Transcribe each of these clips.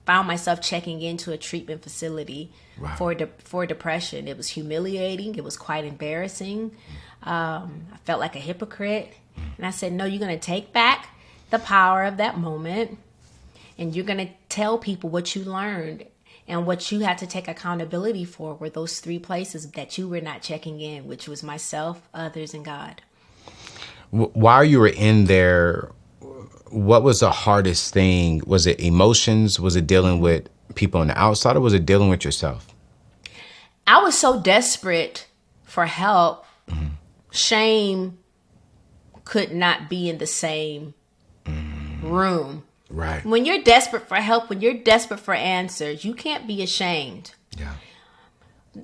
found myself checking into a treatment facility Wow. for depression. It was humiliating. It was quite embarrassing. I felt like a hypocrite. And I said, no, you're going to take back the power of that moment, and you're going to tell people what you learned. And what you had to take accountability for were those 3 places that you were not checking in, which was myself, others, and God. While you were in there, what was the hardest thing? Was it emotions? Was it dealing with people on the outside, or was it dealing with yourself? I was so desperate for help. Shame could not be in the same room. Right. When you're desperate for help, when you're desperate for answers, you can't be ashamed. Yeah.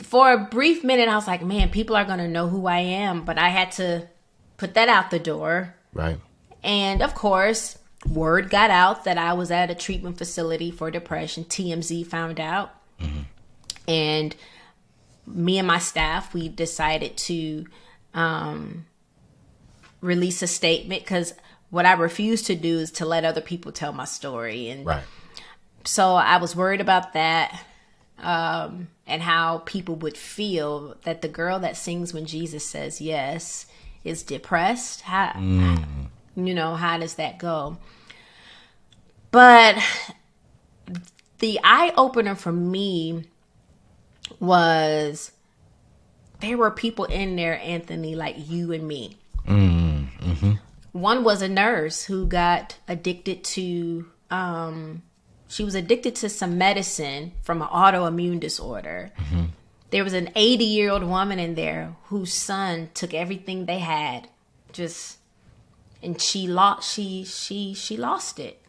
For a brief minute, I was like, man, people are going to know who I am. But I had to put that out the door. Right. And of course, word got out that I was at a treatment facility for depression. TMZ found out. And me and my staff, we decided to release a statement, because what I refuse to do is to let other people tell my story. And Right. so I was worried about that, and how people would feel that the girl that sings when Jesus says yes is depressed. How does that go? But the eye opener for me was there were people in there, Anthony, like you and me. One was a nurse who got addicted to, she was addicted to some medicine from an autoimmune disorder. There was an 80-year-old woman in there whose son took everything they had, and she lost it.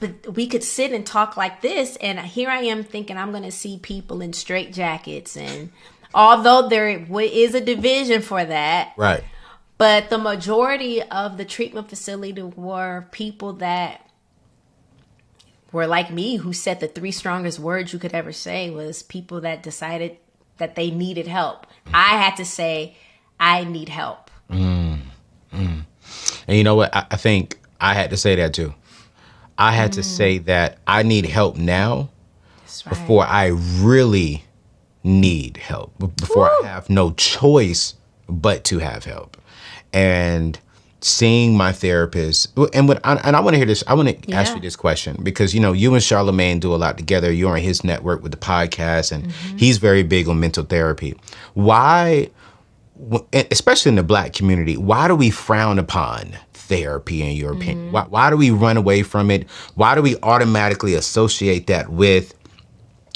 But we could sit and talk like this, and here I am thinking I'm going to see people in straitjackets, and although there is a division for that, Right. but the majority of the treatment facility were people that were like me, who said the 3 strongest words you could ever say was people that decided that they needed help. I had to say, I need help. And you know what? I think I had to say that too. I had to say that I need help now. That's right. Before I really need help, before I have no choice but to have help. And seeing my therapist, and I want to hear this. I want to ask you this question, because you and Charlemagne do a lot together. You're on his network with the podcast, and he's very big on mental therapy. Why, especially in the Black community, why do we frown upon therapy, in your opinion? Why do we run away from it? Why do we automatically associate that with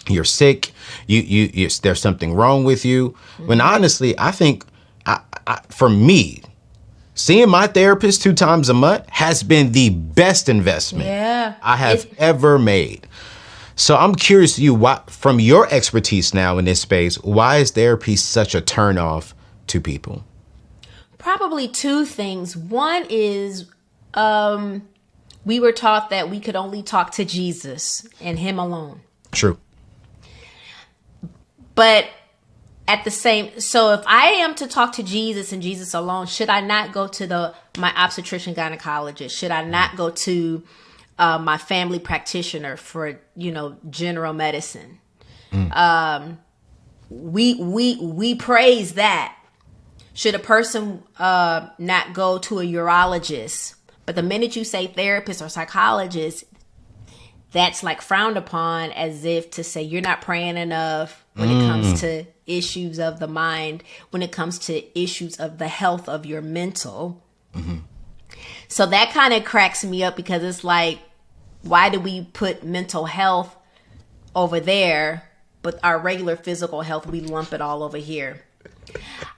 you're sick, you there's something wrong with you? When honestly, I think for me, seeing my therapist 2 times a month has been the best investment I have ever made. So I'm curious to you, why, from your expertise now in this space, why is therapy such a turnoff to people? Probably 2 things. One is we were taught that we could only talk to Jesus and him alone. True. But at the same, so if I am to talk to Jesus and Jesus alone, should I not go to my obstetrician gynecologist? Should I not go to my family practitioner for, general medicine? We praise that. Should a person not go to a urologist? But the minute you say therapist or psychologist, that's like frowned upon, as if to say you're not praying enough when it comes to issues of the mind, when it comes to issues of the health of your mental. So that kind of cracks me up, because it's like, why do we put mental health over there, but our regular physical health, we lump it all over here?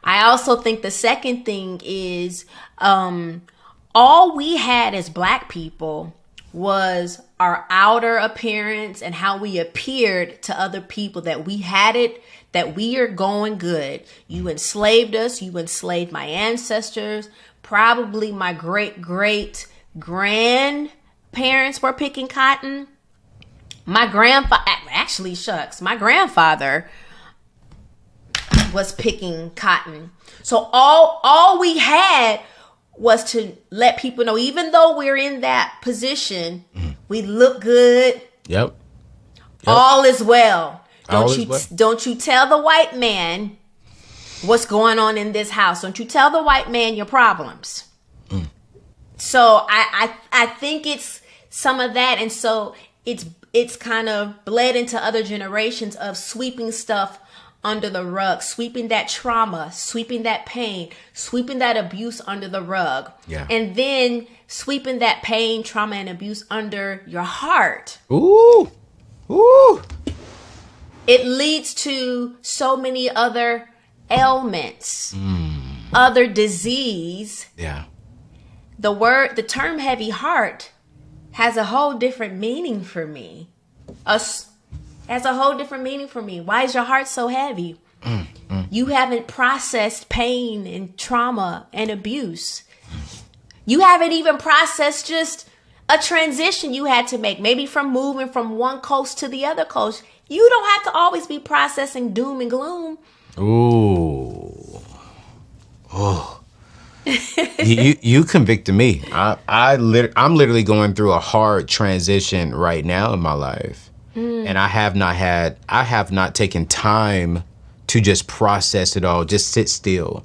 I also think the second thing is all we had as Black people was our outer appearance and how we appeared to other people, that we had it, that we are going good. You enslaved us. You enslaved my ancestors. Probably my great grandparents were picking cotton. My grandfather was picking cotton. So all we had was to let people know, even though we're in that position, we look good. Yep. All is well. All is well. Don't you tell the white man what's going on in this house. Don't you tell the white man your problems. So I think it's some of that. And so it's kind of bled into other generations of sweeping stuff under the rug, sweeping that trauma, sweeping that pain, sweeping that abuse under the rug. Yeah. And then sweeping that pain, trauma, and abuse under your heart. Ooh. Ooh. It leads to so many other ailments, other disease. Yeah. The term heavy heart has a whole different meaning for me. Has a whole different meaning for me. Why is your heart so heavy? You haven't processed pain and trauma and abuse. You haven't even processed just a transition you had to make, maybe from moving from one coast to the other coast. You don't have to always be processing doom and gloom. Ooh. Oh. you convicted me. I'm literally going through a hard transition right now in my life. And I have not taken time to just process it all, just sit still.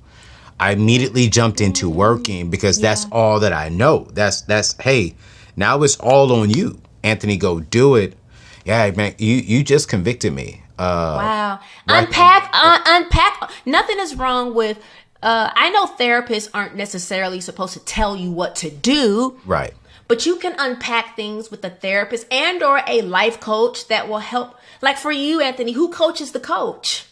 I immediately jumped into working because that's all that I know. That's hey, now it's all on you. Anthony, go do it. Yeah, man, you just convicted me. Wow. Right. Unpack. Nothing is wrong with, I know therapists aren't necessarily supposed to tell you what to do. Right. But you can unpack things with a therapist and or a life coach that will help. Like for you, Anthony, who coaches the coach?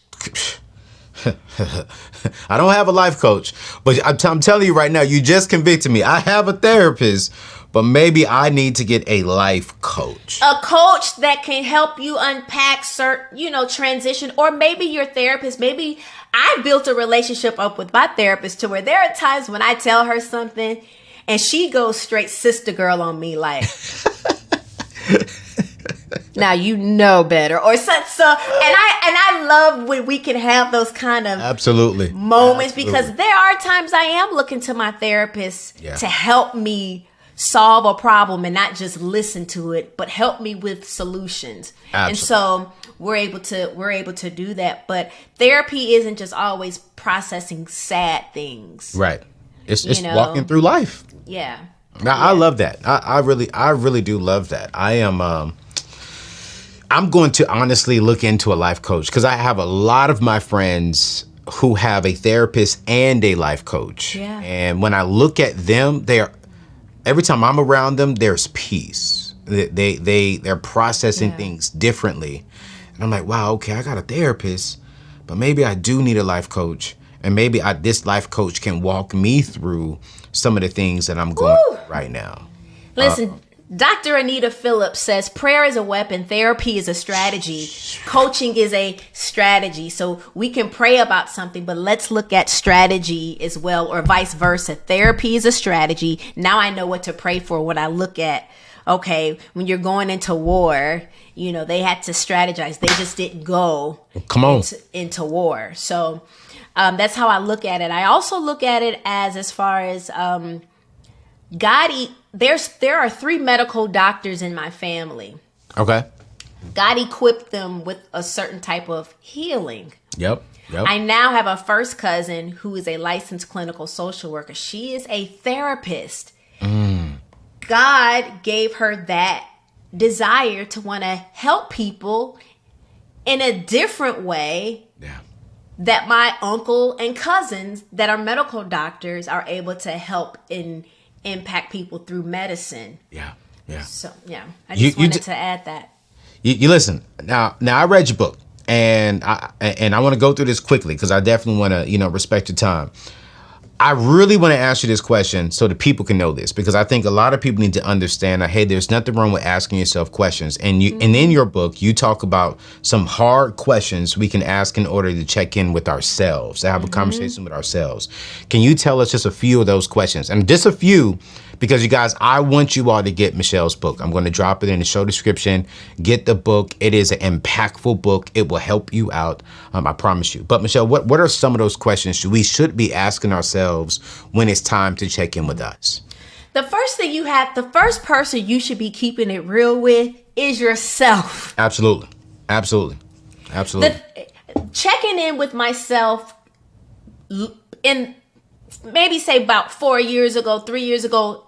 I don't have a life coach, but I'm telling you right now, you just convicted me. I have a therapist, but maybe I need to get a life coach. A coach that can help you unpack certain, transition, or maybe your therapist. Maybe I built a relationship up with my therapist to where there are times when I tell her something and she goes straight sister girl on me like, now you know better, or so. And I love when we can have those kind of absolutely moments because there are times I am looking to my therapist to help me solve a problem and not just listen to it, but help me with solutions. Absolutely. And so we're able to do that. But therapy isn't just always processing sad things. Right. It's walking through life. Yeah. Now I love that. I really do love that. I'm going to honestly look into a life coach because I have a lot of my friends who have a therapist and a life coach. Yeah. And when I look at them, every time I'm around them, there's peace. They're processing things differently. And I'm like, wow, okay, I got a therapist, but maybe I do need a life coach. And maybe this life coach can walk me through some of the things that I'm going through right now. Listen, Dr. Anita Phillips says prayer is a weapon, therapy is a strategy, coaching is a strategy. So we can pray about something, but let's look at strategy as well, or vice versa. Therapy is a strategy. Now I know what to pray for when I look at, okay, when you're going into war, they had to strategize. They just didn't go into war. So that's how I look at it. I also look at it as far as there are 3 medical doctors in my family. Okay. God equipped them with a certain type of healing. Yep. I now have a first cousin who is a licensed clinical social worker. She is a therapist. God gave her that desire to want to help people in a different way. Yeah. That my uncle and cousins that are medical doctors are able to help impact people through medicine. Yeah. So I just wanted to add that. You listen. Now I read your book, and I want to go through this quickly because I definitely want to respect your time. I really want to ask you this question so that people can know this, because I think a lot of people need to understand that, hey, there's nothing wrong with asking yourself questions. And and in your book, you talk about some hard questions we can ask in order to check in with ourselves, to have a conversation with ourselves. Can you tell us just a few of those questions? And just a few, because you guys, I want you all to get Michelle's book. I'm going to drop it in the show description. Get the book. It is an impactful book. It will help you out. I promise you. But Michelle, what are some of those questions we should be asking ourselves ourselves when it's time to check in with us? The first person you should be keeping it real with is yourself. Absolutely. Absolutely. Absolutely. Checking in with myself in maybe say about 4 years ago, 3 years ago,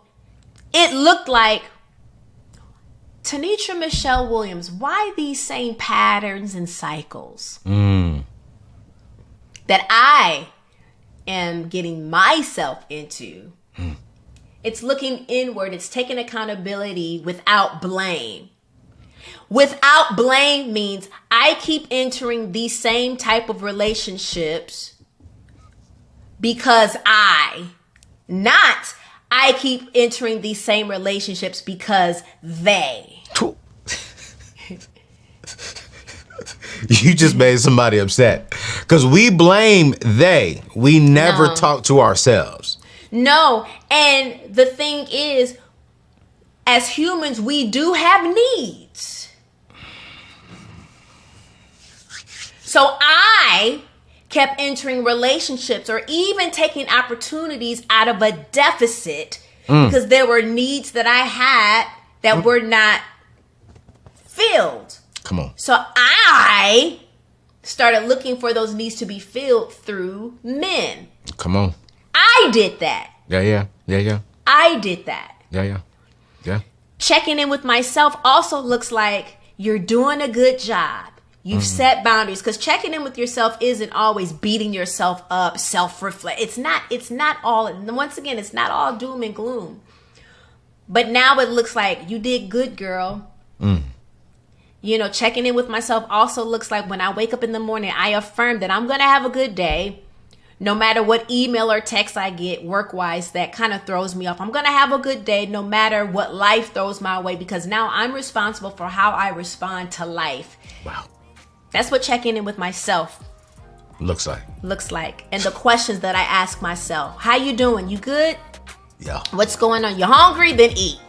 it looked like, Tanisha Michelle Williams, why these same patterns and cycles that I am getting myself into? It's looking inward. It's taking accountability without blame. Without blame means I keep entering these same type of relationships because I keep entering these same relationships because they. You just made somebody upset because we blame they. We never talk to ourselves. No. And the thing is, as humans, we do have needs. So I kept entering relationships or even taking opportunities out of a deficit because there were needs that I had that were not filled. Come on. So I started looking for those needs to be filled through men. Come on. I did that. Yeah. I did that. Yeah. Checking in with myself also looks like you're doing a good job. You've set boundaries, because checking in with yourself isn't always beating yourself up, self-reflect. It's not all, once again, it's not all doom and gloom. But now it looks like you did good, girl. You know, checking in with myself also looks like when I wake up in the morning, I affirm that I'm going to have a good day. No matter what email or text I get work-wise, that kind of throws me off. I'm going to have a good day no matter what life throws my way, because now I'm responsible for how I respond to life. Wow. That's what checking in with myself looks like. And the questions that I ask myself. How you doing? You good? Yeah. What's going on? You hungry? Then eat.